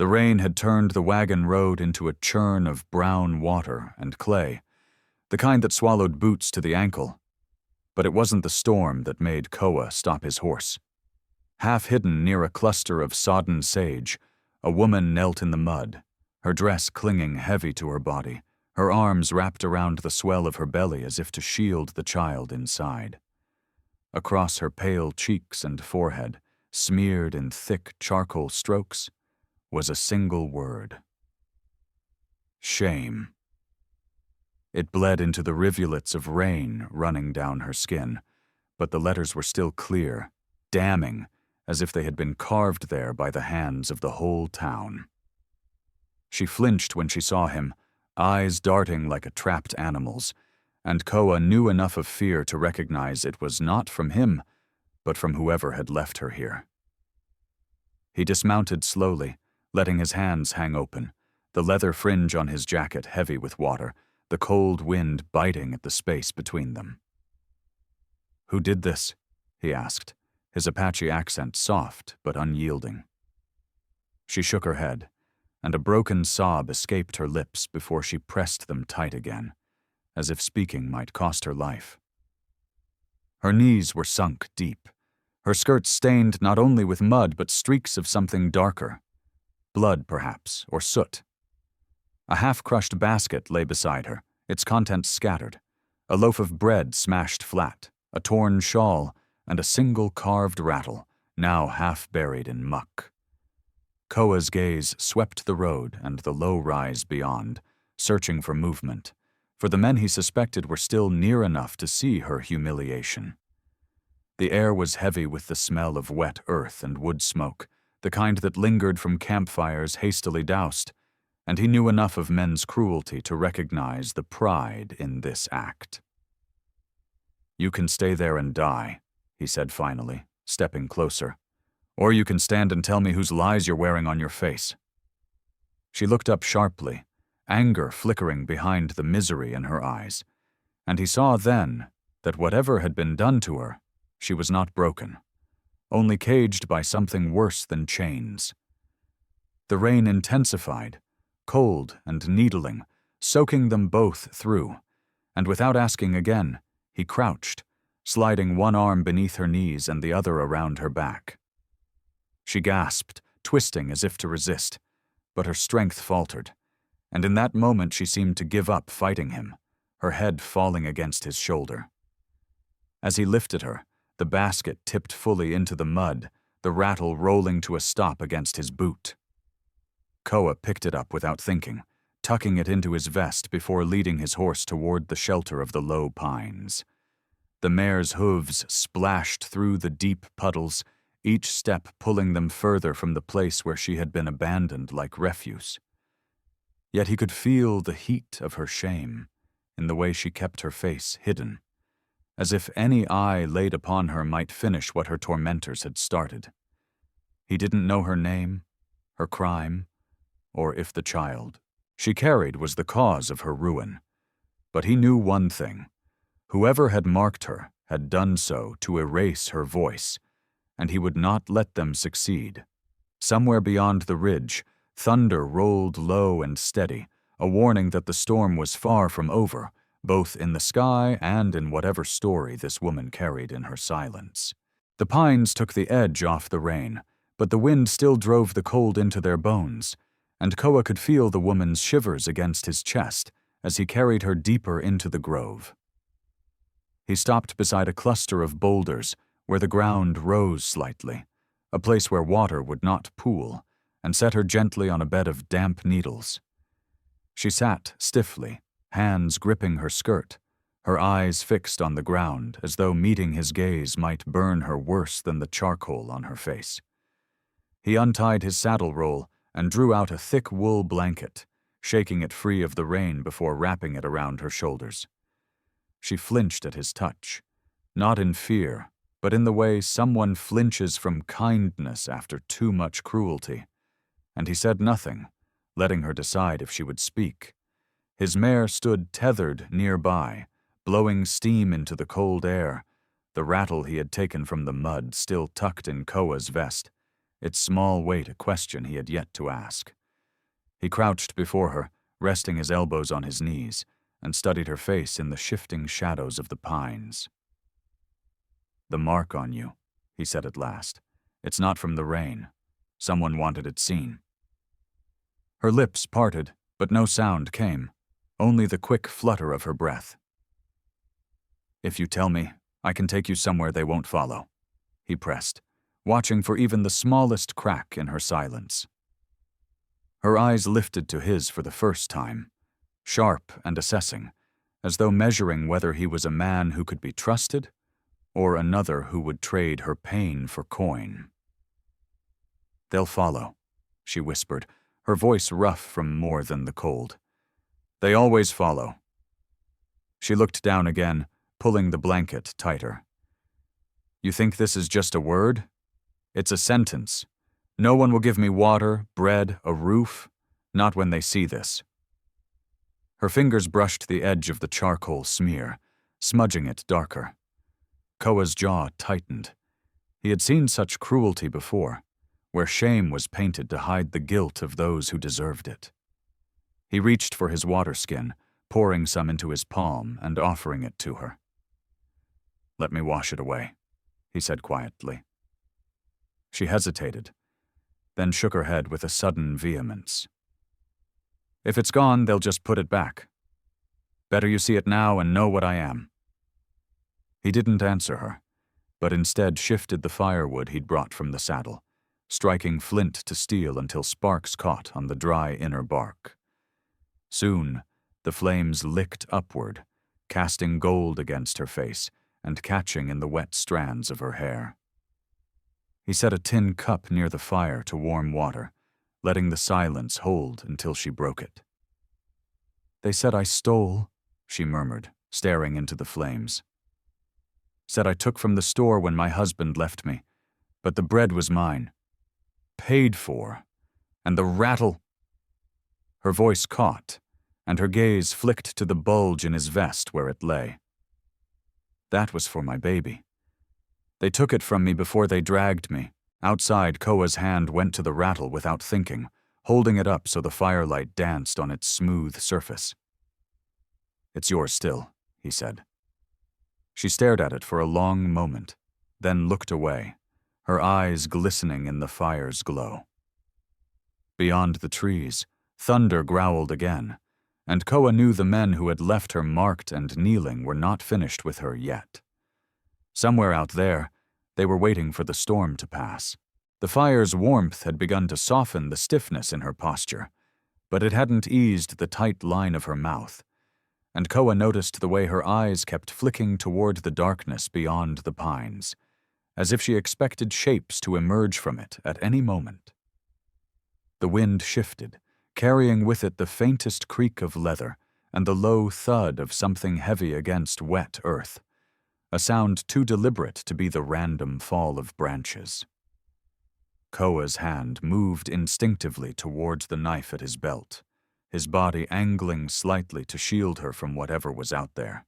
The rain had turned the wagon road into a churn of brown water and clay, the kind that swallowed boots to the ankle. But it wasn't the storm that made Koa stop his horse. Half hidden near a cluster of sodden sage, a woman knelt in the mud, her dress clinging heavy to her body, her arms wrapped around the swell of her belly as if to shield the child inside. Across her pale cheeks and forehead, smeared in thick charcoal strokes, was a single word. Shame. It bled into the rivulets of rain running down her skin, but the letters were still clear, damning, as if they had been carved there by the hands of the whole town. She flinched when she saw him, eyes darting like a trapped animal's, and Koa knew enough of fear to recognize it was not from him, but from whoever had left her here. He dismounted slowly, letting his hands hang open, the leather fringe on his jacket heavy with water, the cold wind biting at the space between them. "Who did this?" he asked, his Apache accent soft but unyielding. She shook her head, and a broken sob escaped her lips before she pressed them tight again, as if speaking might cost her life. Her knees were sunk deep, her skirts stained not only with mud but streaks of something darker. Blood, perhaps, or soot. A half-crushed basket lay beside her, its contents scattered, a loaf of bread smashed flat, a torn shawl, and a single carved rattle, now half buried in muck. Koa's gaze swept the road and the low rise beyond, searching for movement, for the men he suspected were still near enough to see her humiliation. The air was heavy with the smell of wet earth and wood smoke, the kind that lingered from campfires hastily doused, and he knew enough of men's cruelty to recognize the pride in this act. "You can stay there and die," he said finally, stepping closer. "Or you can stand and tell me whose lies you're wearing on your face." She looked up sharply, anger flickering behind the misery in her eyes, and he saw then that whatever had been done to her, she was not broken, only caged by something worse than chains. The rain intensified, cold and needling, soaking them both through, and without asking again, he crouched, sliding one arm beneath her knees and the other around her back. She gasped, twisting as if to resist, but her strength faltered, and in that moment she seemed to give up fighting him, her head falling against his shoulder. As he lifted her, the basket tipped fully into the mud, the rattle rolling to a stop against his boot. Koa picked it up without thinking, tucking it into his vest before leading his horse toward the shelter of the low pines. The mare's hooves splashed through the deep puddles, each step pulling them further from the place where she had been abandoned like refuse. Yet he could feel the heat of her shame in the way she kept her face hidden, as if any eye laid upon her might finish what her tormentors had started. He didn't know her name, her crime, or if the child she carried was the cause of her ruin. But he knew one thing. Whoever had marked her had done so to erase her voice, and he would not let them succeed. Somewhere beyond the ridge, thunder rolled low and steady, a warning that the storm was far from over, both in the sky and in whatever story this woman carried in her silence. The pines took the edge off the rain, but the wind still drove the cold into their bones, and Koa could feel the woman's shivers against his chest as he carried her deeper into the grove. He stopped beside a cluster of boulders where the ground rose slightly, a place where water would not pool, and set her gently on a bed of damp needles. She sat stiffly, hands gripping her skirt, her eyes fixed on the ground as though meeting his gaze might burn her worse than the charcoal on her face. He untied his saddle roll and drew out a thick wool blanket, shaking it free of the rain before wrapping it around her shoulders. She flinched at his touch, not in fear, but in the way someone flinches from kindness after too much cruelty, and he said nothing, letting her decide if she would speak. His mare stood tethered nearby, blowing steam into the cold air, the rattle he had taken from the mud still tucked in Koa's vest, its small weight a question he had yet to ask. He crouched before her, resting his elbows on his knees, and studied her face in the shifting shadows of the pines. "The mark on you," he said at last. "It's not from the rain. Someone wanted it seen." Her lips parted, but no sound came, only the quick flutter of her breath. "If you tell me, I can take you somewhere they won't follow," he pressed, watching for even the smallest crack in her silence. Her eyes lifted to his for the first time, sharp and assessing, as though measuring whether he was a man who could be trusted or another who would trade her pain for coin. "They'll follow," she whispered, her voice rough from more than the cold. "They always follow." She looked down again, pulling the blanket tighter. "You think this is just a word? It's a sentence. No one will give me water, bread, a roof, not when they see this." Her fingers brushed the edge of the charcoal smear, smudging it darker. Koa's jaw tightened. He had seen such cruelty before, where shame was painted to hide the guilt of those who deserved it. He reached for his water skin, pouring some into his palm and offering it to her. "Let me wash it away," he said quietly. She hesitated, then shook her head with a sudden vehemence. "If it's gone, they'll just put it back. Better you see it now and know what I am." He didn't answer her, but instead shifted the firewood he'd brought from the saddle, striking flint to steel until sparks caught on the dry inner bark. Soon, the flames licked upward, casting gold against her face and catching in the wet strands of her hair. He set a tin cup near the fire to warm water, letting the silence hold until she broke it. "They said I stole," she murmured, staring into the flames. "Said I took from the store when my husband left me, but the bread was mine. Paid for. And the rattle—" Her voice caught, and her gaze flicked to the bulge in his vest where it lay. "That was for my baby. They took it from me before they dragged me." Outside, Koa's hand went to the rattle without thinking, holding it up so the firelight danced on its smooth surface. "It's yours still," he said. She stared at it for a long moment, then looked away, her eyes glistening in the fire's glow. Beyond the trees, thunder growled again, and Koa knew the men who had left her marked and kneeling were not finished with her yet. Somewhere out there, they were waiting for the storm to pass. The fire's warmth had begun to soften the stiffness in her posture, but it hadn't eased the tight line of her mouth, and Koa noticed the way her eyes kept flicking toward the darkness beyond the pines, as if she expected shapes to emerge from it at any moment. The wind shifted, carrying with it the faintest creak of leather and the low thud of something heavy against wet earth, a sound too deliberate to be the random fall of branches. Koa's hand moved instinctively towards the knife at his belt, his body angling slightly to shield her from whatever was out there.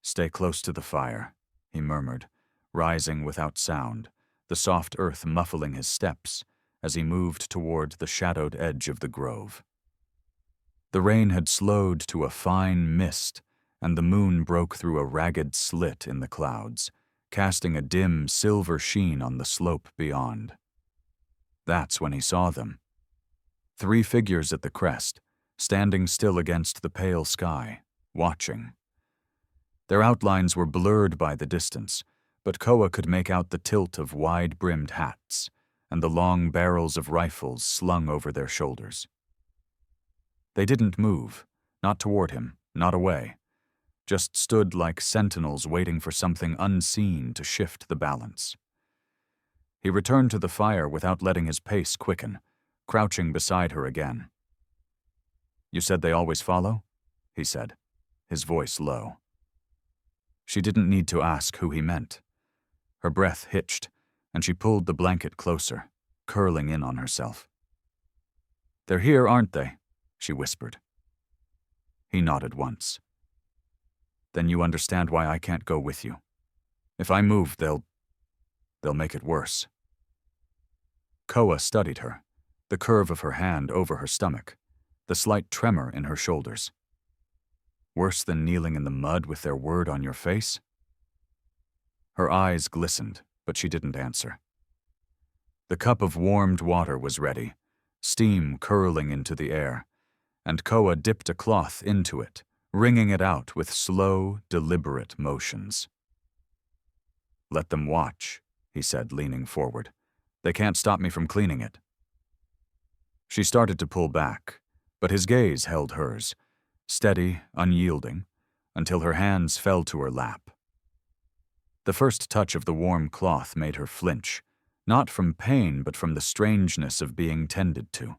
"Stay close to the fire," he murmured, rising without sound, the soft earth muffling his steps as he moved toward the shadowed edge of the grove. The rain had slowed to a fine mist, and the moon broke through a ragged slit in the clouds, casting a dim silver sheen on the slope beyond. That's when he saw them. 3 figures at the crest, standing still against the pale sky, watching. Their outlines were blurred by the distance, but Koa could make out the tilt of wide-brimmed hats and the long barrels of rifles slung over their shoulders. They didn't move, not toward him, not away, just stood like sentinels waiting for something unseen to shift the balance. He returned to the fire without letting his pace quicken, crouching beside her again. "You said they always follow?" he said, his voice low. She didn't need to ask who he meant. Her breath hitched, and she pulled the blanket closer, curling in on herself. "They're here, aren't they?" she whispered. He nodded once. "Then you understand why I can't go with you. If I move, they'll make it worse." Koa studied her, the curve of her hand over her stomach, the slight tremor in her shoulders. Worse than kneeling in the mud with their word on your face? Her eyes glistened, but she didn't answer. The cup of warmed water was ready, steam curling into the air, and Koa dipped a cloth into it, wringing it out with slow, deliberate motions. "Let them watch," he said, leaning forward. "They can't stop me from cleaning it." She started to pull back, but his gaze held hers, steady, unyielding, until her hands fell to her lap. The first touch of the warm cloth made her flinch, not from pain but from the strangeness of being tended to.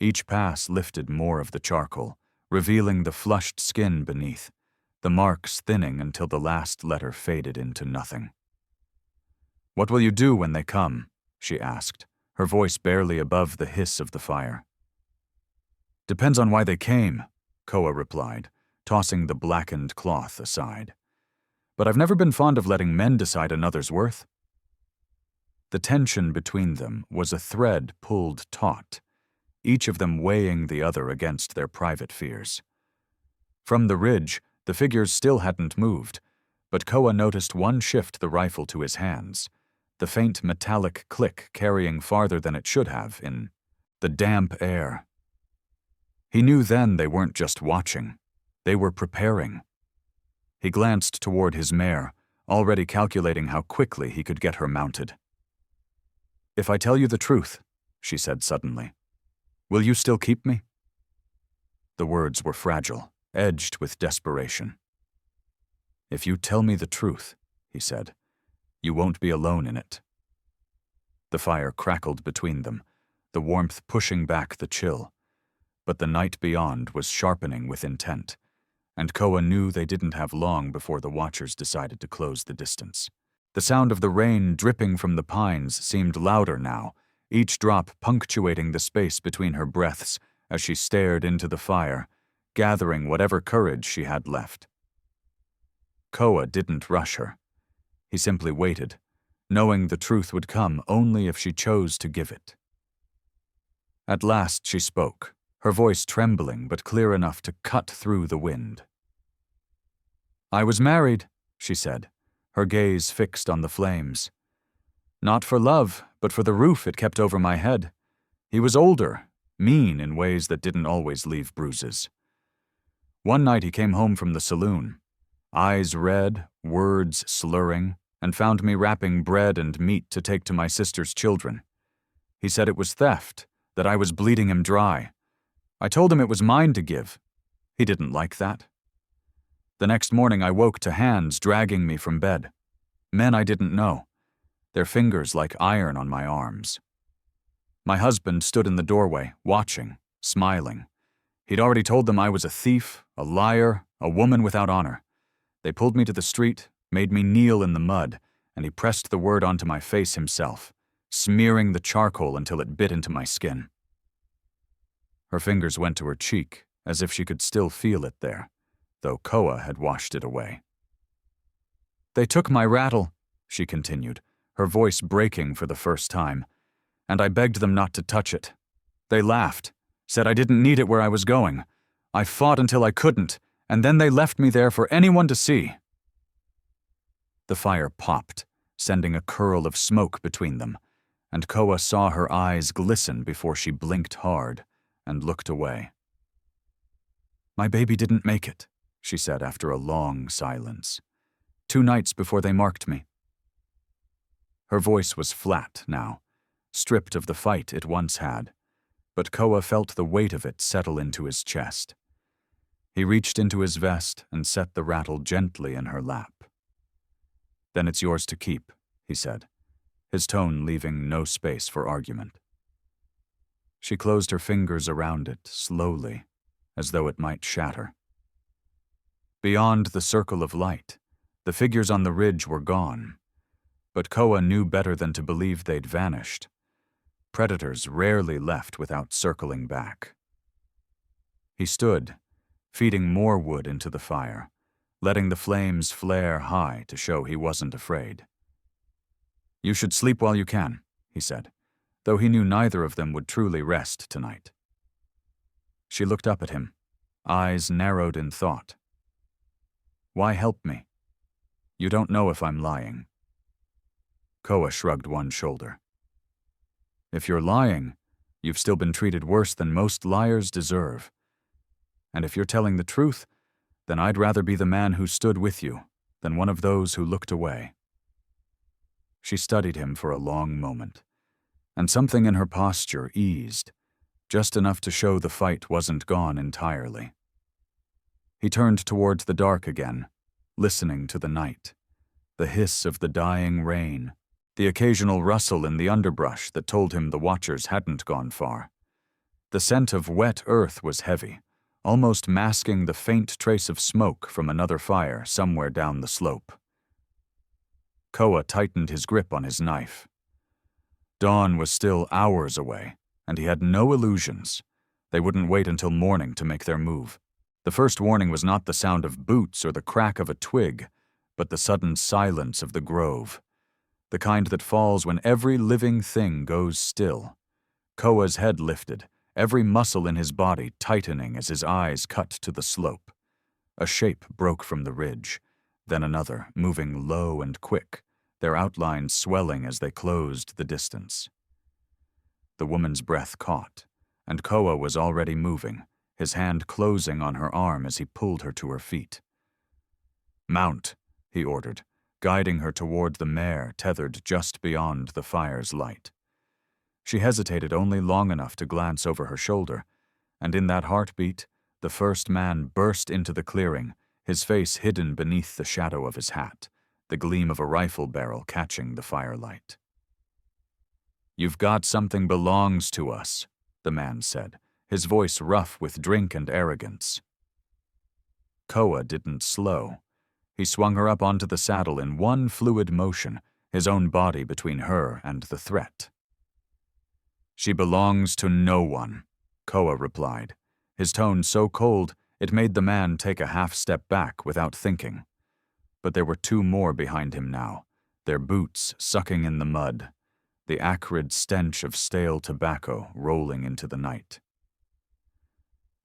Each pass lifted more of the charcoal, revealing the flushed skin beneath, the marks thinning until the last letter faded into nothing. "What will you do when they come?" she asked, her voice barely above the hiss of the fire. "Depends on why they came," Koa replied, tossing the blackened cloth aside. "But I've never been fond of letting men decide another's worth." The tension between them was a thread pulled taut, each of them weighing the other against their private fears. From the ridge, the figures still hadn't moved, but Koa noticed one shift the rifle to his hands, the faint metallic click carrying farther than it should have in the damp air. He knew then they weren't just watching, they were preparing. He glanced toward his mare, already calculating how quickly he could get her mounted. "If I tell you the truth," she said suddenly, "will you still keep me?" The words were fragile, edged with desperation. "If you tell me the truth," he said, "you won't be alone in it." The fire crackled between them, the warmth pushing back the chill. But the night beyond was sharpening with intent, and Koa knew they didn't have long before the watchers decided to close the distance. The sound of the rain dripping from the pines seemed louder now, each drop punctuating the space between her breaths as she stared into the fire, gathering whatever courage she had left. Koa didn't rush her. He simply waited, knowing the truth would come only if she chose to give it. At last she spoke, her voice trembling but clear enough to cut through the wind. "I was married," she said, her gaze fixed on the flames. "Not for love, but for the roof it kept over my head. He was older, mean in ways that didn't always leave bruises. One night he came home from the saloon, eyes red, words slurring, and found me wrapping bread and meat to take to my sister's children. He said it was theft, that I was bleeding him dry. I told him it was mine to give. He didn't like that. The next morning I woke to hands dragging me from bed. Men I didn't know, their fingers like iron on my arms. My husband stood in the doorway, watching, smiling. He'd already told them I was a thief, a liar, a woman without honor. They pulled me to the street, made me kneel in the mud, and he pressed the word onto my face himself, smearing the charcoal until it bit into my skin." Her fingers went to her cheek, as if she could still feel it there, though Koa had washed it away. "They took my rattle," she continued, her voice breaking for the first time, "and I begged them not to touch it. They laughed, said I didn't need it where I was going. I fought until I couldn't, and then they left me there for anyone to see." The fire popped, sending a curl of smoke between them, and Koa saw her eyes glisten before she blinked hard and looked away. "My baby didn't make it," she said after a long silence. 2 nights before they marked me." Her voice was flat now, stripped of the fight it once had, but Koa felt the weight of it settle into his chest. He reached into his vest and set the rattle gently in her lap. "Then it's yours to keep," he said, his tone leaving no space for argument. She closed her fingers around it slowly, as though it might shatter. Beyond the circle of light, the figures on the ridge were gone, but Koa knew better than to believe they'd vanished. Predators rarely left without circling back. He stood, feeding more wood into the fire, letting the flames flare high to show he wasn't afraid. "You should sleep while you can," he said. though he knew neither of them would truly rest tonight. She looked up at him, eyes narrowed in thought. "Why help me? You don't know if I'm lying." Koa shrugged one shoulder. "If you're lying, you've still been treated worse than most liars deserve. And if you're telling the truth, then I'd rather be the man who stood with you than one of those who looked away." She studied him for a long moment, and something in her posture eased, just enough to show the fight wasn't gone entirely. He turned toward the dark again, listening to the night, the hiss of the dying rain, the occasional rustle in the underbrush that told him the watchers hadn't gone far. The scent of wet earth was heavy, almost masking the faint trace of smoke from another fire somewhere down the slope. Koa tightened his grip on his knife. Dawn was still hours away, and he had no illusions. They wouldn't wait until morning to make their move. The first warning was not the sound of boots or the crack of a twig, but the sudden silence of the grove, the kind that falls when every living thing goes still. Koa's head lifted, every muscle in his body tightening as his eyes cut to the slope. A shape broke from the ridge, then another, moving low and quick, their outlines swelling as they closed the distance. The woman's breath caught, and Koa was already moving, his hand closing on her arm as he pulled her to her feet. "Mount," he ordered, guiding her toward the mare tethered just beyond the fire's light. She hesitated only long enough to glance over her shoulder, and in that heartbeat, the first man burst into the clearing, his face hidden beneath the shadow of his hat, the gleam of a rifle barrel catching the firelight. "You've got something belongs to us," the man said, his voice rough with drink and arrogance. Koa didn't slow. He swung her up onto the saddle in one fluid motion, his own body between her and the threat. "She belongs to no one," Koa replied, his tone so cold it made the man take a half step back without thinking. But there were two more behind him now, their boots sucking in the mud, the acrid stench of stale tobacco rolling into the night.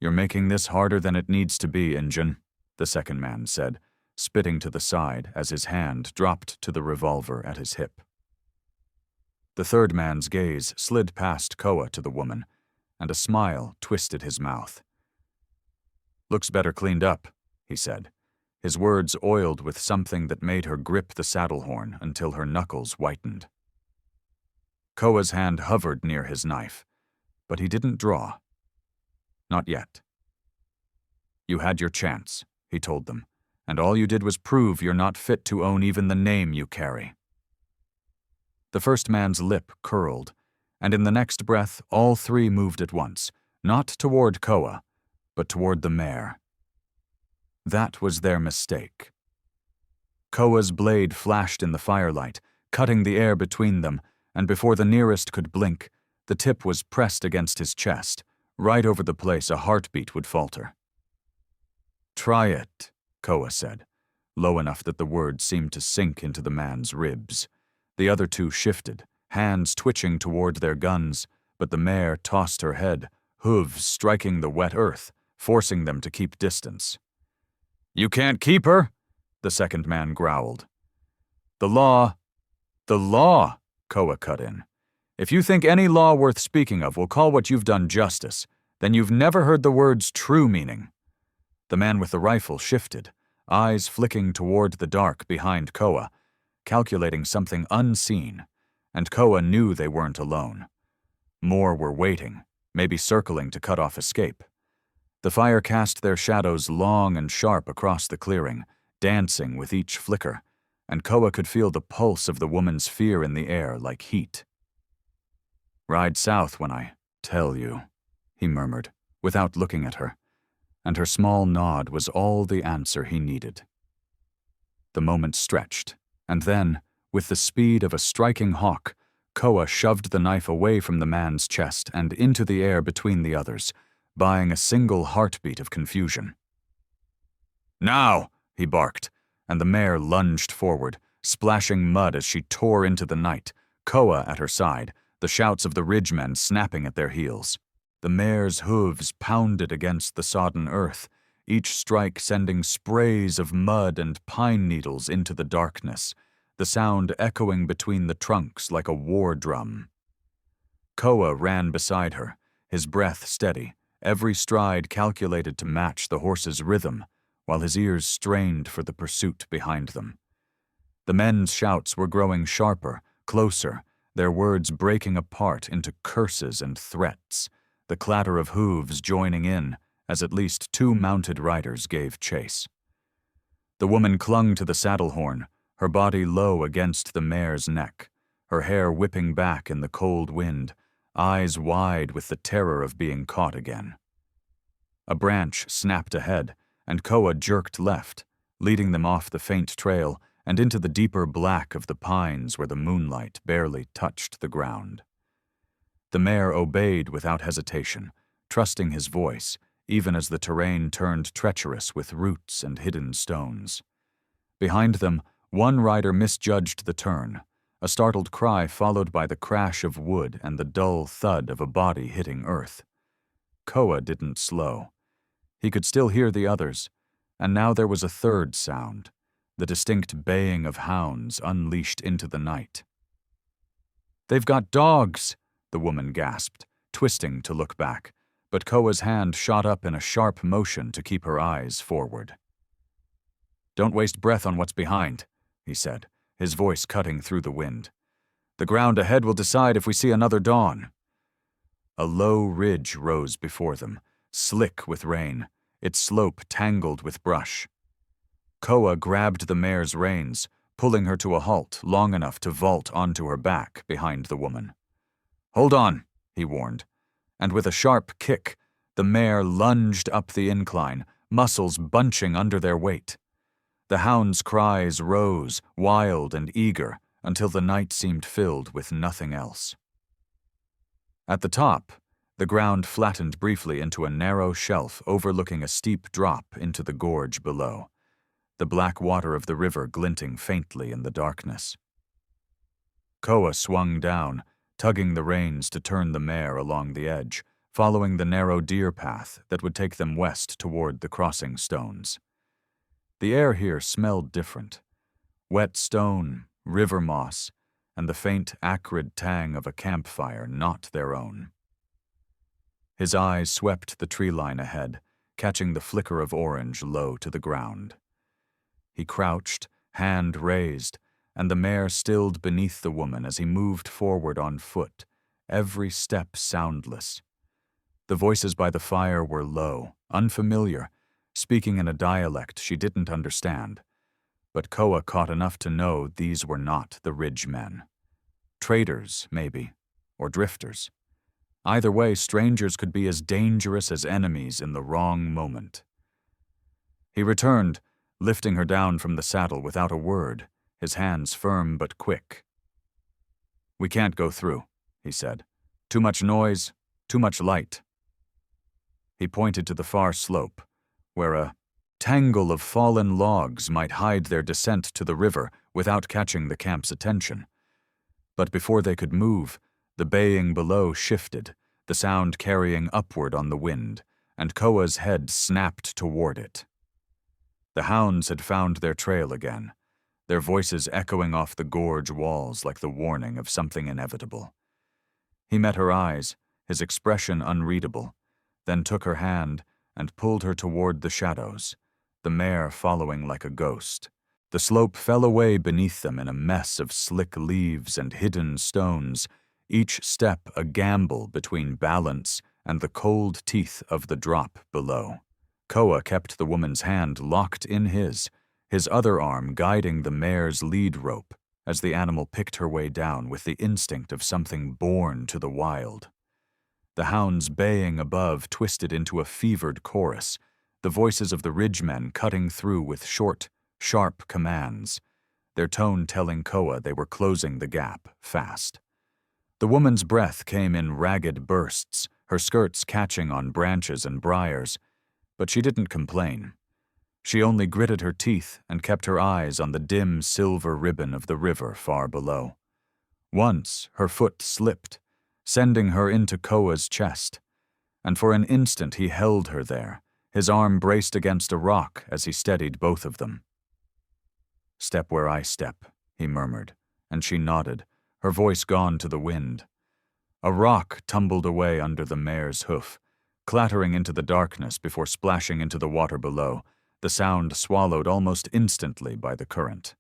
"You're making this harder than it needs to be, Injun," the second man said, spitting to the side as his hand dropped to the revolver at his hip. The third man's gaze slid past Koa to the woman, and a smile twisted his mouth. "Looks better cleaned up," he said, his words oiled with something that made her grip the saddle horn until her knuckles whitened. Koa's hand hovered near his knife, but he didn't draw. Not yet. "You had your chance," he told them, "and all you did was prove you're not fit to own even the name you carry." The first man's lip curled, and in the next breath all three moved at once, not toward Koa, but toward the mare. That was their mistake. Koa's blade flashed in the firelight, cutting the air between them, and before the nearest could blink, the tip was pressed against his chest, right over the place a heartbeat would falter. "Try it," Koa said, low enough that the words seemed to sink into the man's ribs. The other two shifted, hands twitching toward their guns, but the mare tossed her head, hooves striking the wet earth, forcing them to keep distance. "You can't keep her," the second man growled. The law, Koa cut in. "If you think any law worth speaking of will call what you've done justice, then you've never heard the word's true meaning." The man with the rifle shifted, eyes flicking toward the dark behind Koa, calculating something unseen, and Koa knew they weren't alone. More were waiting, maybe circling to cut off escape. The fire cast their shadows long and sharp across the clearing, dancing with each flicker, and Koa could feel the pulse of the woman's fear in the air like heat. "Ride south when I tell you," he murmured, without looking at her, and her small nod was all the answer he needed. The moment stretched, and then, with the speed of a striking hawk, Koa shoved the knife away from the man's chest and into the air between the others, buying a single heartbeat of confusion. "Now!" he barked, and the mare lunged forward, splashing mud as she tore into the night, Koa at her side, the shouts of the ridgemen snapping at their heels. The mare's hooves pounded against the sodden earth, each strike sending sprays of mud and pine needles into the darkness, the sound echoing between the trunks like a war drum. Koa ran beside her, his breath steady, every stride calculated to match the horse's rhythm, while his ears strained for the pursuit behind them. The men's shouts were growing sharper, closer, their words breaking apart into curses and threats, the clatter of hooves joining in as at least 2 mounted riders gave chase. The woman clung to the saddle horn, her body low against the mare's neck, her hair whipping back in the cold wind, eyes wide with the terror of being caught again. A branch snapped ahead, and Koa jerked left, leading them off the faint trail and into the deeper black of the pines where the moonlight barely touched the ground. The mare obeyed without hesitation, trusting his voice, even as the terrain turned treacherous with roots and hidden stones. Behind them, one rider misjudged the turn, a startled cry followed by the crash of wood and the dull thud of a body hitting earth. Koa didn't slow. He could still hear the others, and now there was a third sound, the distinct baying of hounds unleashed into the night. "They've got dogs!" the woman gasped, twisting to look back, but Koa's hand shot up in a sharp motion to keep her eyes forward. "Don't waste breath on what's behind," he said, his voice cutting through the wind. "The ground ahead will decide if we see another dawn." A low ridge rose before them, slick with rain, its slope tangled with brush. Koa grabbed the mare's reins, pulling her to a halt long enough to vault onto her back behind the woman. "Hold on," he warned, and with a sharp kick, the mare lunged up the incline, muscles bunching under their weight. The hound's cries rose, wild and eager, until the night seemed filled with nothing else. At the top, the ground flattened briefly into a narrow shelf overlooking a steep drop into the gorge below, the black water of the river glinting faintly in the darkness. Koa swung down, tugging the reins to turn the mare along the edge, following the narrow deer path that would take them west toward the crossing stones. The air here smelled different. Wet stone, river moss, and the faint, acrid tang of a campfire not their own. His eyes swept the tree line ahead, catching the flicker of orange low to the ground. He crouched, hand raised, and the mare stilled beneath the woman as he moved forward on foot, every step soundless. The voices by the fire were low, unfamiliar, speaking in a dialect she didn't understand, but Koa caught enough to know these were not the ridge men. Traders, maybe, or drifters. Either way, strangers could be as dangerous as enemies in the wrong moment. He returned, lifting her down from the saddle without a word, his hands firm but quick. "We can't go through," he said. "Too much noise, too much light." He pointed to the far slope, where a tangle of fallen logs might hide their descent to the river without catching the camp's attention. But before they could move, the baying below shifted, the sound carrying upward on the wind, and Koa's head snapped toward it. The hounds had found their trail again, their voices echoing off the gorge walls like the warning of something inevitable. He met her eyes, his expression unreadable, then took her hand and pulled her toward the shadows, the mare following like a ghost. The slope fell away beneath them in a mess of slick leaves and hidden stones, each step a gamble between balance and the cold teeth of the drop below. Koa kept the woman's hand locked in his other arm guiding the mare's lead rope as the animal picked her way down with the instinct of something born to the wild. The hounds baying above twisted into a fevered chorus, the voices of the ridgemen cutting through with short, sharp commands, their tone telling Koa they were closing the gap fast. The woman's breath came in ragged bursts, her skirts catching on branches and briars, but she didn't complain. She only gritted her teeth and kept her eyes on the dim silver ribbon of the river far below. Once her foot slipped, sending her into Koa's chest, and for an instant he held her there, his arm braced against a rock as he steadied both of them. "Step where I step," he murmured, and she nodded, her voice gone to the wind. A rock tumbled away under the mare's hoof, clattering into the darkness before splashing into the water below, the sound swallowed almost instantly by the current.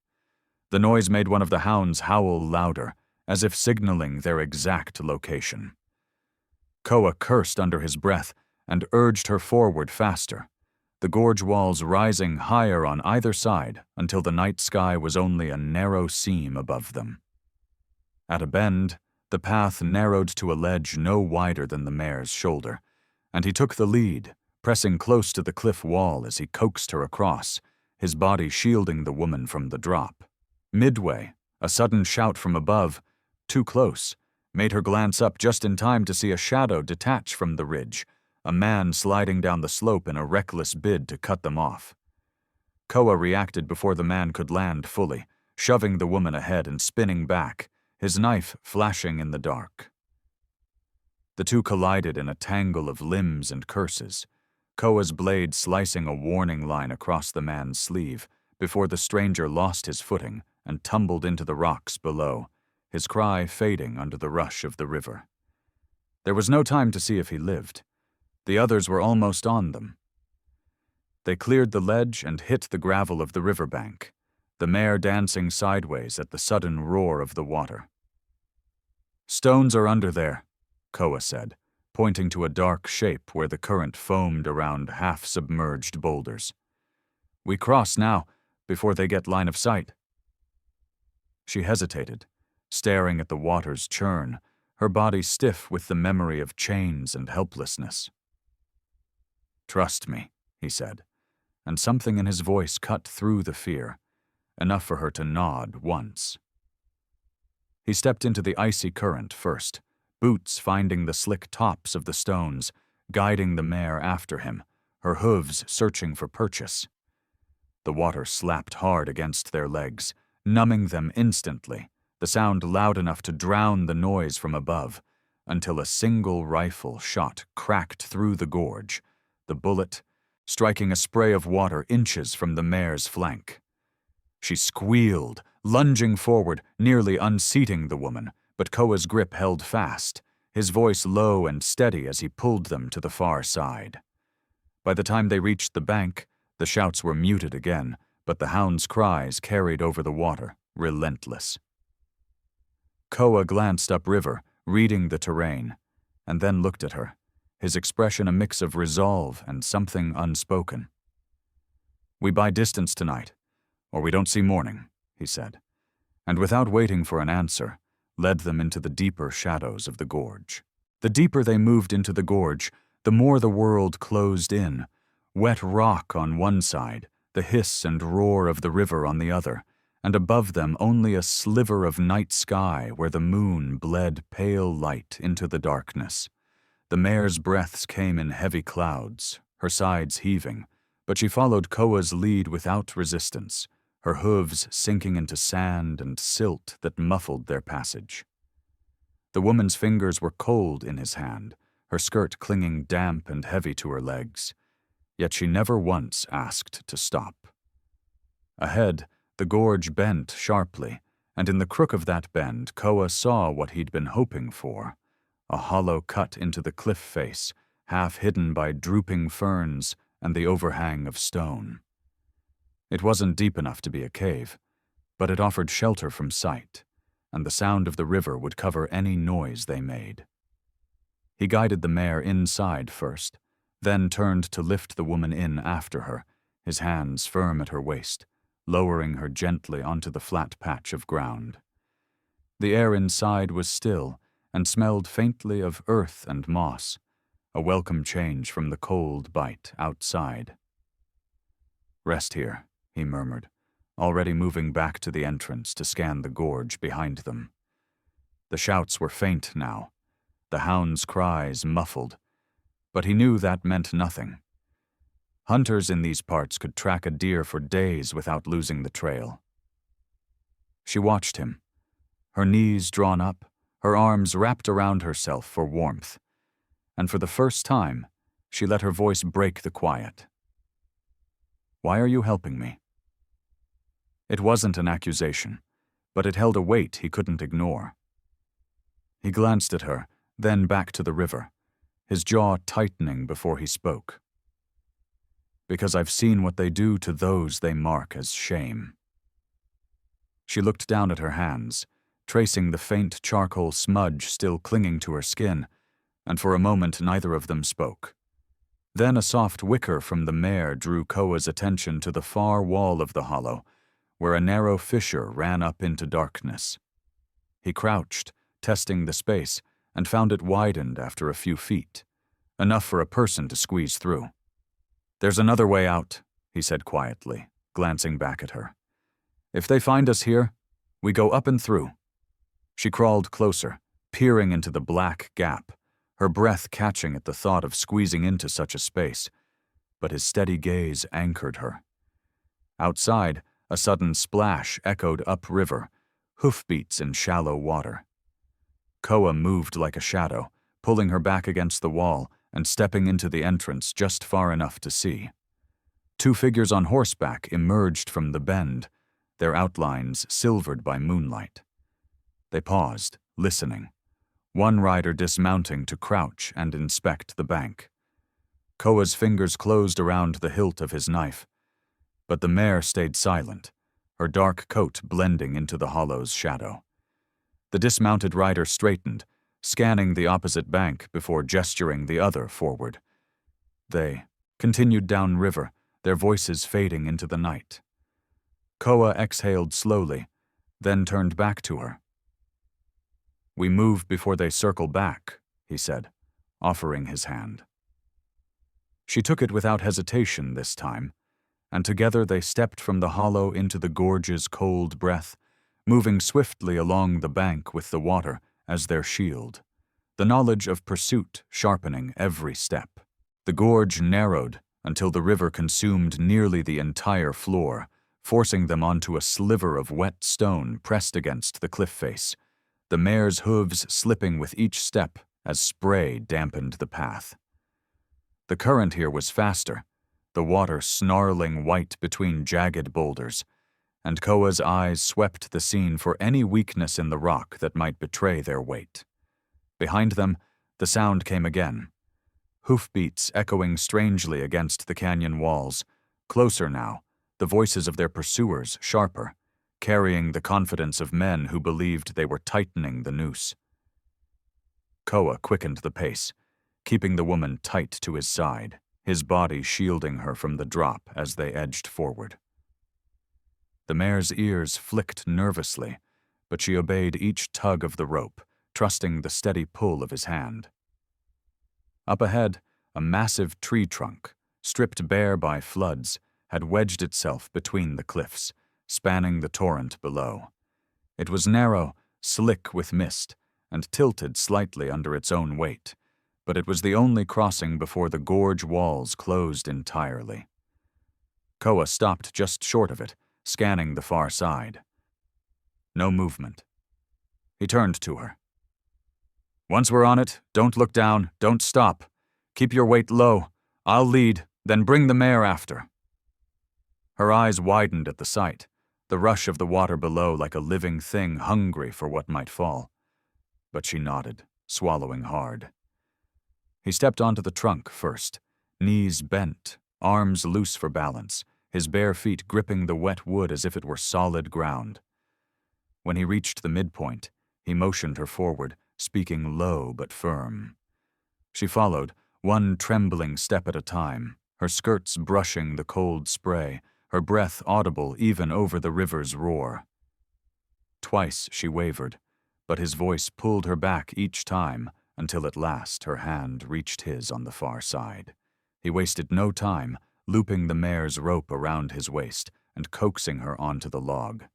The noise made one of the hounds howl louder, as if signaling their exact location. Koa cursed under his breath and urged her forward faster, the gorge walls rising higher on either side until the night sky was only a narrow seam above them. At a bend, the path narrowed to a ledge no wider than the mare's shoulder, and he took the lead, pressing close to the cliff wall as he coaxed her across, his body shielding the woman from the drop. Midway, a sudden shout from above, too close, made her glance up just in time to see a shadow detach from the ridge, a man sliding down the slope in a reckless bid to cut them off. Koa reacted before the man could land fully, shoving the woman ahead and spinning back, his knife flashing in the dark. The two collided in a tangle of limbs and curses, Koa's blade slicing a warning line across the man's sleeve before the stranger lost his footing and tumbled into the rocks below, his cry fading under the rush of the river. There was no time to see if he lived. The others were almost on them. They cleared the ledge and hit the gravel of the riverbank, the mare dancing sideways at the sudden roar of the water. "Stones are under there," Koa said, pointing to a dark shape where the current foamed around half-submerged boulders. "We cross now, before they get line of sight." She hesitated, staring at the water's churn, her body stiff with the memory of chains and helplessness. "Trust me," he said, and something in his voice cut through the fear, enough for her to nod once. He stepped into the icy current first, boots finding the slick tops of the stones, guiding the mare after him, her hooves searching for purchase. The water slapped hard against their legs, numbing them instantly, the sound loud enough to drown the noise from above, until a single rifle shot cracked through the gorge, the bullet striking a spray of water inches from the mare's flank. She squealed, lunging forward, nearly unseating the woman, but Koa's grip held fast, his voice low and steady as he pulled them to the far side. By the time they reached the bank, the shouts were muted again, but the hound's cries carried over the water, relentless. Koa glanced upriver, reading the terrain, and then looked at her, his expression a mix of resolve and something unspoken. "We buy distance tonight, or we don't see morning," he said, and without waiting for an answer, led them into the deeper shadows of the gorge. The deeper they moved into the gorge, the more the world closed in, wet rock on one side, the hiss and roar of the river on the other, and above them only a sliver of night sky where the moon bled pale light into the darkness. The mare's breaths came in heavy clouds, her sides heaving, but she followed Koa's lead without resistance, her hooves sinking into sand and silt that muffled their passage. The woman's fingers were cold in his hand, her skirt clinging damp and heavy to her legs, yet she never once asked to stop. Ahead, the gorge bent sharply, and in the crook of that bend, Koa saw what he'd been hoping for, a hollow cut into the cliff face, half hidden by drooping ferns and the overhang of stone. It wasn't deep enough to be a cave, but it offered shelter from sight, and the sound of the river would cover any noise they made. He guided the mare inside first, then turned to lift the woman in after her, his hands firm at her waist, lowering her gently onto the flat patch of ground. The air inside was still and smelled faintly of earth and moss, a welcome change from the cold bite outside. "Rest here," he murmured, already moving back to the entrance to scan the gorge behind them. The shouts were faint now, the hound's cries muffled, but he knew that meant nothing. Hunters in these parts could track a deer for days without losing the trail. She watched him, her knees drawn up, her arms wrapped around herself for warmth, and for the first time, she let her voice break the quiet. "Why are you helping me?" It wasn't an accusation, but it held a weight he couldn't ignore. He glanced at her, then back to the river, his jaw tightening before he spoke. "Because I've seen what they do to those they mark as shame." She looked down at her hands, tracing the faint charcoal smudge still clinging to her skin, and for a moment neither of them spoke. Then a soft whicker from the mare drew Koa's attention to the far wall of the hollow, where a narrow fissure ran up into darkness. He crouched, testing the space, and found it widened after a few feet, enough for a person to squeeze through. "There's another way out," he said quietly, glancing back at her. "If they find us here, we go up and through." She crawled closer, peering into the black gap, her breath catching at the thought of squeezing into such a space, but his steady gaze anchored her. Outside, a sudden splash echoed upriver, hoofbeats in shallow water. Koa moved like a shadow, pulling her back against the wall and stepping into the entrance just far enough to see. Two figures on horseback emerged from the bend, their outlines silvered by moonlight. They paused, listening, one rider dismounting to crouch and inspect the bank. Koa's fingers closed around the hilt of his knife, but the mare stayed silent, her dark coat blending into the hollow's shadow. The dismounted rider straightened, scanning the opposite bank before gesturing the other forward. They continued downriver, their voices fading into the night. Koa exhaled slowly, then turned back to her. "We move before they circle back," he said, offering his hand. She took it without hesitation this time, and together they stepped from the hollow into the gorge's cold breath, moving swiftly along the bank with the water as their shield, the knowledge of pursuit sharpening every step. The gorge narrowed until the river consumed nearly the entire floor, forcing them onto a sliver of wet stone pressed against the cliff face, the mare's hooves slipping with each step as spray dampened the path. The current here was faster, the water snarling white between jagged boulders, and Koa's eyes swept the scene for any weakness in the rock that might betray their weight. Behind them, the sound came again, hoofbeats echoing strangely against the canyon walls, closer now, the voices of their pursuers sharper, carrying the confidence of men who believed they were tightening the noose. Koa quickened the pace, keeping the woman tight to his side, his body shielding her from the drop as they edged forward. The mare's ears flicked nervously, but she obeyed each tug of the rope, trusting the steady pull of his hand. Up ahead, a massive tree trunk, stripped bare by floods, had wedged itself between the cliffs, spanning the torrent below. It was narrow, slick with mist, and tilted slightly under its own weight, but it was the only crossing before the gorge walls closed entirely. Koa stopped just short of it, scanning the far side. No movement. He turned to her. "Once we're on it, don't look down, don't stop. Keep your weight low. I'll lead, then bring the mare after." Her eyes widened at the sight, the rush of the water below like a living thing hungry for what might fall. But she nodded, swallowing hard. He stepped onto the trunk first, knees bent, arms loose for balance, his bare feet gripping the wet wood as if it were solid ground. When he reached the midpoint, he motioned her forward, speaking low but firm. She followed, one trembling step at a time, her skirts brushing the cold spray, her breath audible even over the river's roar. Twice she wavered, but his voice pulled her back each time until at last her hand reached his on the far side. He wasted no time, looping the mare's rope around his waist and coaxing her onto the log.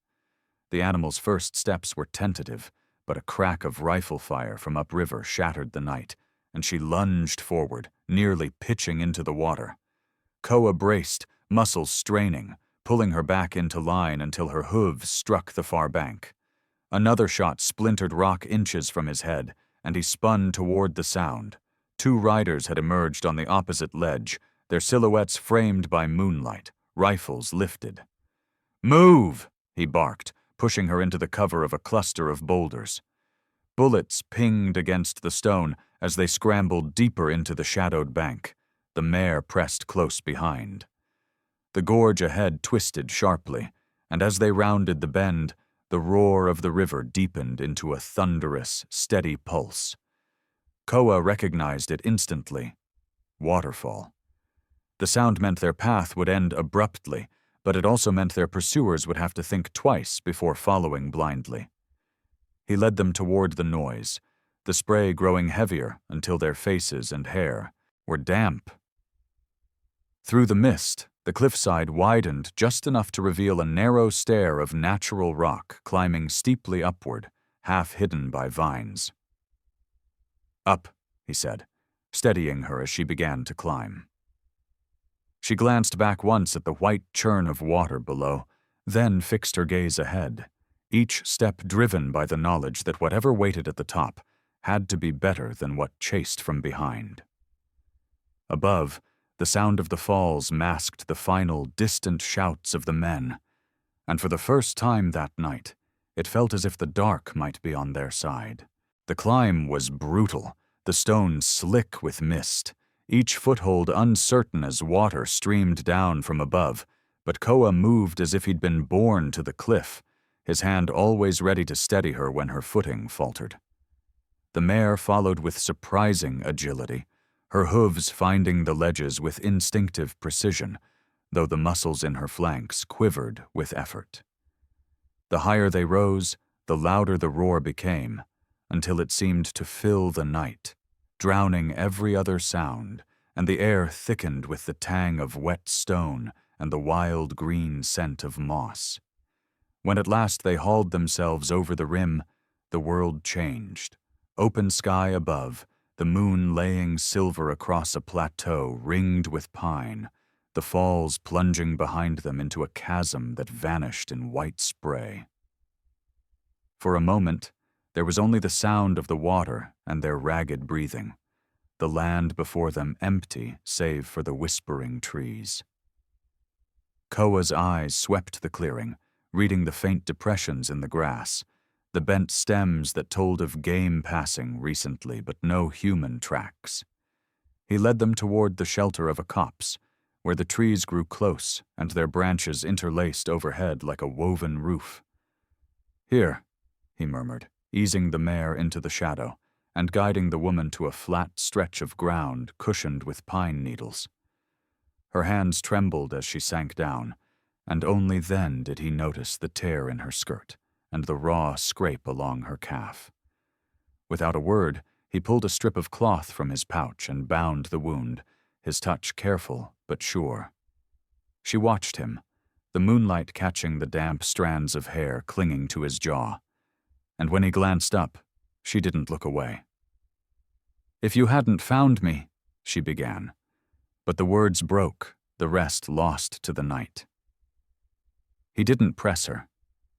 The animal's first steps were tentative, but a crack of rifle fire from upriver shattered the night, and she lunged forward, nearly pitching into the water. Koa braced, muscles straining, pulling her back into line until her hooves struck the far bank. Another shot splintered rock inches from his head, and he spun toward the sound. Two riders had emerged on the opposite ledge, their silhouettes framed by moonlight, rifles lifted. "Move!" he barked, pushing her into the cover of a cluster of boulders. Bullets pinged against the stone as they scrambled deeper into the shadowed bank. The mare pressed close behind. The gorge ahead twisted sharply, and as they rounded the bend, the roar of the river deepened into a thunderous, steady pulse. Koa recognized it instantly. Waterfall. The sound meant their path would end abruptly, but it also meant their pursuers would have to think twice before following blindly. He led them toward the noise, the spray growing heavier until their faces and hair were damp. Through the mist, the cliffside widened just enough to reveal a narrow stair of natural rock climbing steeply upward, half hidden by vines. "Up," he said, steadying her as she began to climb. She glanced back once at the white churn of water below, then fixed her gaze ahead, each step driven by the knowledge that whatever waited at the top had to be better than what chased from behind. Above, the sound of the falls masked the final, distant shouts of the men, and for the first time that night, it felt as if the dark might be on their side. The climb was brutal, the stones slick with mist, each foothold uncertain as water streamed down from above, but Koa moved as if he'd been born to the cliff, his hand always ready to steady her when her footing faltered. The mare followed with surprising agility, her hooves finding the ledges with instinctive precision, though the muscles in her flanks quivered with effort. The higher they rose, the louder the roar became, until it seemed to fill the night, drowning every other sound, and the air thickened with the tang of wet stone and the wild green scent of moss. When at last they hauled themselves over the rim, the world changed. Open sky above, the moon laying silver across a plateau ringed with pine, the falls plunging behind them into a chasm that vanished in white spray. For a moment, there was only the sound of the water and their ragged breathing, the land before them empty save for the whispering trees. Koa's eyes swept the clearing, reading the faint depressions in the grass, the bent stems that told of game passing recently but no human tracks. He led them toward the shelter of a copse, where the trees grew close and their branches interlaced overhead like a woven roof. "Here," he murmured, easing the mare into the shadow and guiding the woman to a flat stretch of ground cushioned with pine needles. Her hands trembled as she sank down, and only then did he notice the tear in her skirt and the raw scrape along her calf. Without a word, he pulled a strip of cloth from his pouch and bound the wound, his touch careful but sure. She watched him, the moonlight catching the damp strands of hair clinging to his jaw, and when he glanced up, she didn't look away. "If you hadn't found me," she began, but the words broke, the rest lost to the night. He didn't press her.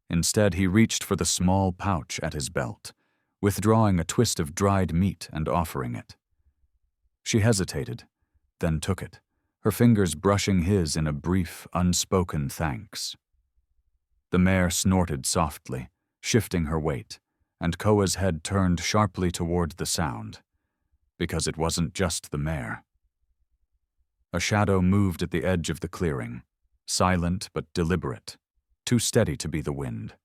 Instead, he reached for the small pouch at his belt, withdrawing a twist of dried meat and offering it. She hesitated, then took it, her fingers brushing his in a brief, unspoken thanks. The mare snorted softly, shifting her weight, and Koa's head turned sharply toward the sound, because it wasn't just the mare. A shadow moved at the edge of the clearing, silent but deliberate, too steady to be the wind.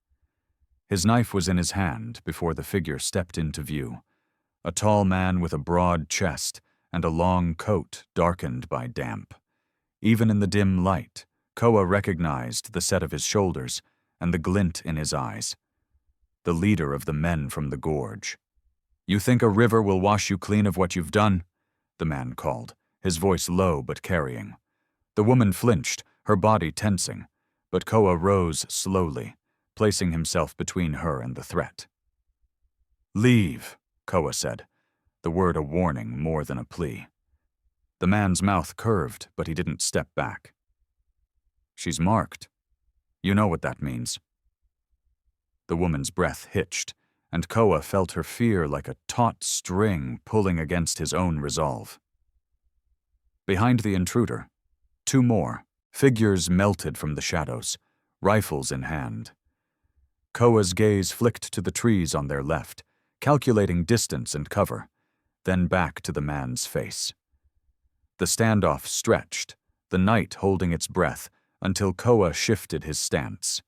His knife was in his hand before the figure stepped into view, a tall man with a broad chest and a long coat darkened by damp. Even in the dim light, Koa recognized the set of his shoulders and the glint in his eyes. The leader of the men from the gorge. "You think a river will wash you clean of what you've done?" the man called, his voice low but carrying. The woman flinched, her body tensing, but Koa rose slowly, placing himself between her and the threat. "Leave," Koa said, the word a warning more than a plea. The man's mouth curved, but he didn't step back. "She's marked. You know what that means." The woman's breath hitched, and Koa felt her fear like a taut string pulling against his own resolve. Behind the intruder, two more, figures melted from the shadows, rifles in hand. Koa's gaze flicked to the trees on their left, calculating distance and cover, then back to the man's face. The standoff stretched, the night holding its breath until Koa shifted his stance,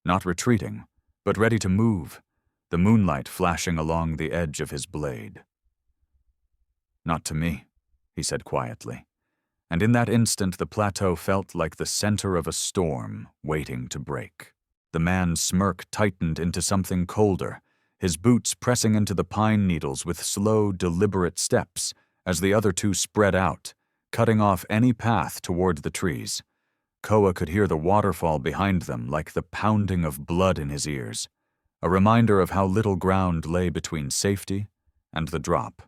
not retreating, but ready to move, the moonlight flashing along the edge of his blade. "Not to me," he said quietly, and in that instant the plateau felt like the center of a storm waiting to break. The man's smirk tightened into something colder, his boots pressing into the pine needles with slow, deliberate steps as the other two spread out, cutting off any path toward the trees. Koa could hear the waterfall behind them like the pounding of blood in his ears, a reminder of how little ground lay between safety and the drop.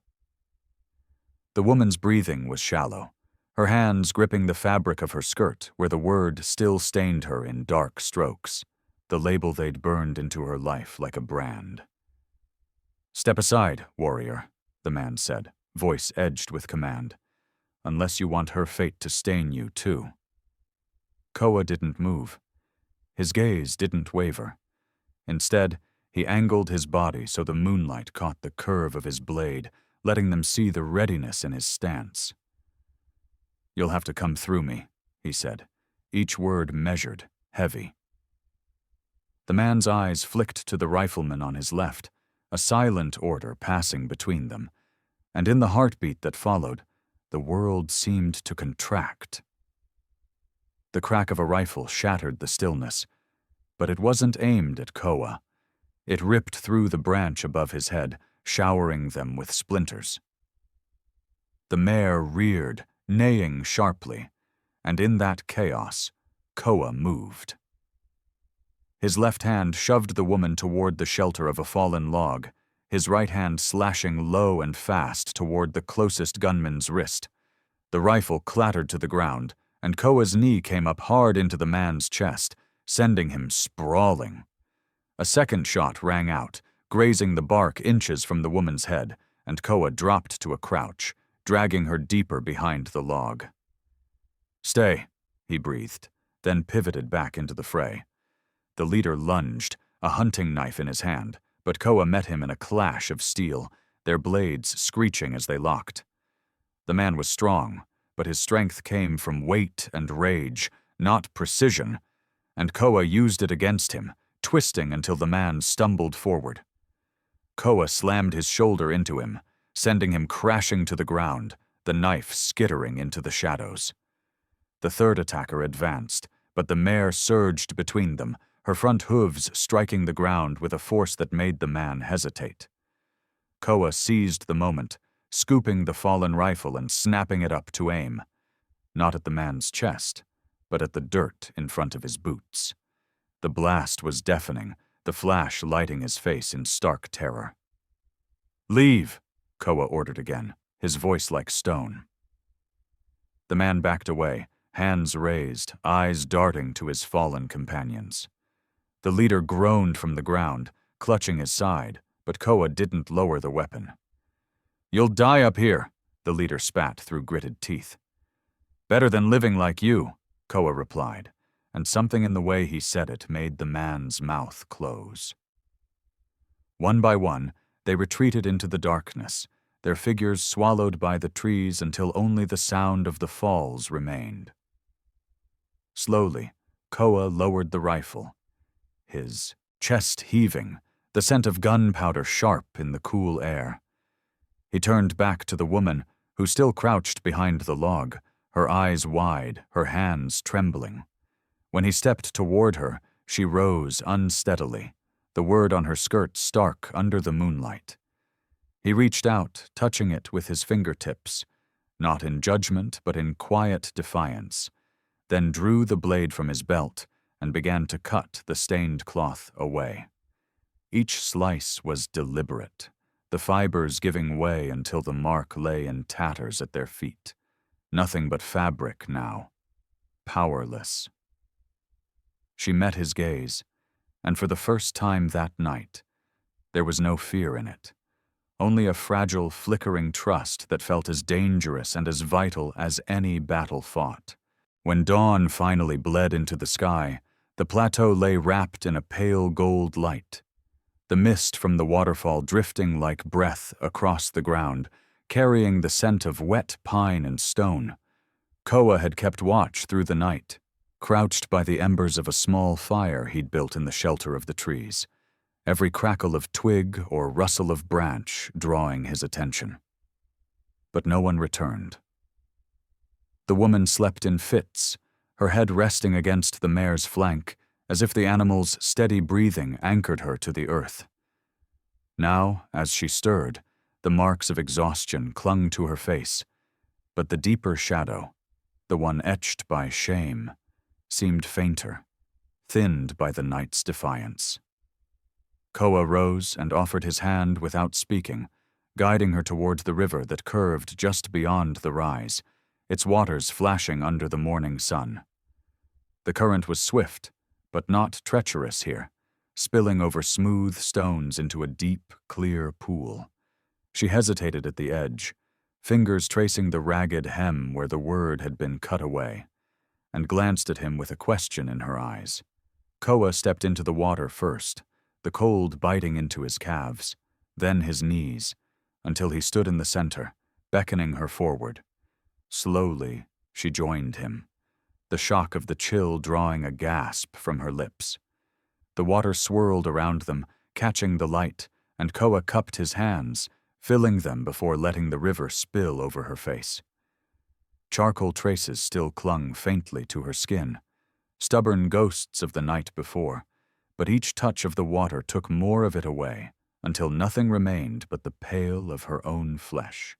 The woman's breathing was shallow, her hands gripping the fabric of her skirt where the word still stained her in dark strokes, the label they'd burned into her life like a brand. "Step aside, warrior," the man said, voice edged with command, "unless you want her fate to stain you too." Koa didn't move. His gaze didn't waver. Instead, he angled his body so the moonlight caught the curve of his blade, letting them see the readiness in his stance. "You'll have to come through me," he said, each word measured, heavy. The man's eyes flicked to the rifleman on his left, a silent order passing between them, and in the heartbeat that followed, the world seemed to contract. The crack of a rifle shattered the stillness, but it wasn't aimed at Koa. It ripped through the branch above his head, showering them with splinters. The mare reared, neighing sharply, and in that chaos, Koa moved. His left hand shoved the woman toward the shelter of a fallen log, his right hand slashing low and fast toward the closest gunman's wrist. The rifle clattered to the ground, and Koa's knee came up hard into the man's chest, sending him sprawling. A second shot rang out, grazing the bark inches from the woman's head, and Koa dropped to a crouch, dragging her deeper behind the log. "Stay," he breathed, then pivoted back into the fray. The leader lunged, a hunting knife in his hand, but Koa met him in a clash of steel, their blades screeching as they locked. The man was strong, but his strength came from weight and rage, not precision, and Koa used it against him, twisting until the man stumbled forward. Koa slammed his shoulder into him, sending him crashing to the ground, the knife skittering into the shadows. The third attacker advanced, but the mare surged between them, her front hooves striking the ground with a force that made the man hesitate. Koa seized the moment, scooping the fallen rifle and snapping it up to aim, not at the man's chest, but at the dirt in front of his boots. The blast was deafening, the flash lighting his face in stark terror. "Leave," Koa ordered again, his voice like stone. The man backed away, hands raised, eyes darting to his fallen companions. The leader groaned from the ground, clutching his side, but Koa didn't lower the weapon. "You'll die up here," the leader spat through gritted teeth. "Better than living like you," Koa replied, and something in the way he said it made the man's mouth close. One by one, they retreated into the darkness, their figures swallowed by the trees until only the sound of the falls remained. Slowly, Koa lowered the rifle, his chest heaving, the scent of gunpowder sharp in the cool air. He turned back to the woman, who still crouched behind the log, her eyes wide, her hands trembling. When he stepped toward her, she rose unsteadily, the word on her skirt stark under the moonlight. He reached out, touching it with his fingertips, not in judgment but in quiet defiance, then drew the blade from his belt and began to cut the stained cloth away. Each slice was deliberate, the fibers giving way until the mark lay in tatters at their feet. Nothing but fabric now, powerless. She met his gaze, and for the first time that night, there was no fear in it, only a fragile, flickering trust that felt as dangerous and as vital as any battle fought. When dawn finally bled into the sky, the plateau lay wrapped in a pale gold light, the mist from the waterfall drifting like breath across the ground, carrying the scent of wet pine and stone. Koa had kept watch through the night, crouched by the embers of a small fire he'd built in the shelter of the trees, every crackle of twig or rustle of branch drawing his attention. But no one returned. The woman slept in fits, her head resting against the mare's flank, as if the animal's steady breathing anchored her to the earth. Now, as she stirred, the marks of exhaustion clung to her face, but the deeper shadow, the one etched by shame, seemed fainter, thinned by the night's defiance. Koa rose and offered his hand without speaking, guiding her toward the river that curved just beyond the rise, its waters flashing under the morning sun. The current was swift, but not treacherous here, spilling over smooth stones into a deep, clear pool. She hesitated at the edge, fingers tracing the ragged hem where the word had been cut away, and glanced at him with a question in her eyes. Koa stepped into the water first, the cold biting into his calves, then his knees, until he stood in the center, beckoning her forward. Slowly, she joined him, the shock of the chill drawing a gasp from her lips. The water swirled around them, catching the light, and Koa cupped his hands, filling them before letting the river spill over her face. Charcoal traces still clung faintly to her skin, stubborn ghosts of the night before, but each touch of the water took more of it away, until nothing remained but the pale of her own flesh.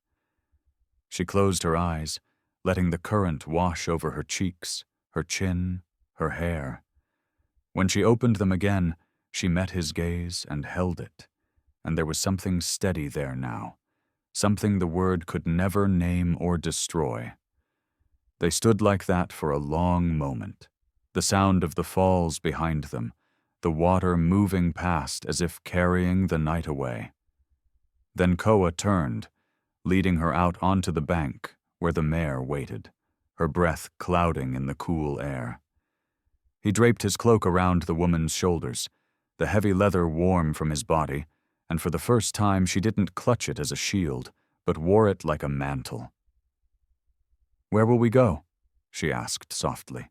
She closed her eyes, letting the current wash over her cheeks, her chin, her hair. When she opened them again, she met his gaze and held it, and there was something steady there now, something the word could never name or destroy. They stood like that for a long moment, the sound of the falls behind them, the water moving past as if carrying the night away. Then Koa turned, leading her out onto the bank where the mare waited, her breath clouding in the cool air. He draped his cloak around the woman's shoulders, the heavy leather warm from his body, and for the first time she didn't clutch it as a shield, but wore it like a mantle. "Where will we go?" she asked softly.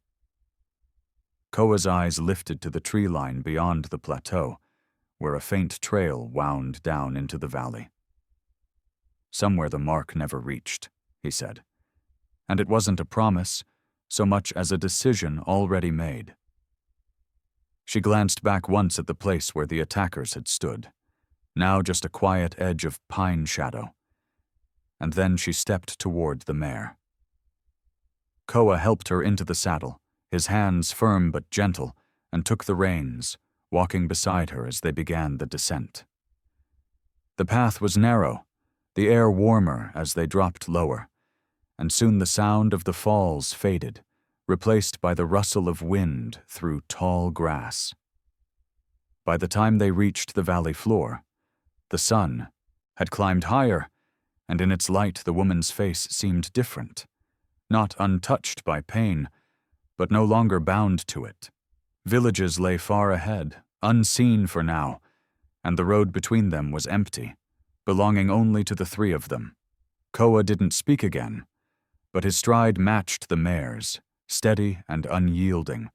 Koa's eyes lifted to the tree line beyond the plateau, where a faint trail wound down into the valley. "Somewhere the mark never reached," he said. And it wasn't a promise, so much as a decision already made. She glanced back once at the place where the attackers had stood, now just a quiet edge of pine shadow, and then she stepped toward the mare. Koa helped her into the saddle, his hands firm but gentle, and took the reins, walking beside her as they began the descent. The path was narrow, the air warmer as they dropped lower, and soon the sound of the falls faded, replaced by the rustle of wind through tall grass. By the time they reached the valley floor, the sun had climbed higher, and in its light the woman's face seemed different, not untouched by pain, but no longer bound to it. Villages lay far ahead, unseen for now, and the road between them was empty, belonging only to the three of them. Koa didn't speak again, but his stride matched the mare's, steady and unyielding,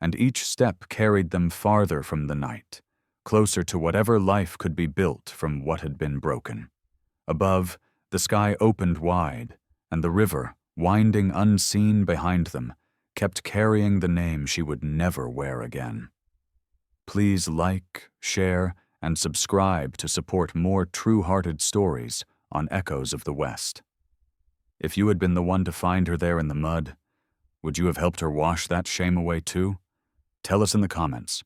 and each step carried them farther from the night, closer to whatever life could be built from what had been broken. Above, the sky opened wide, and the river, winding unseen behind them, kept carrying the name she would never wear again. Please like, share, and subscribe to support more true-hearted stories on Echoes of the West. If you had been the one to find her there in the mud, would you have helped her wash that shame away too? Tell us in the comments.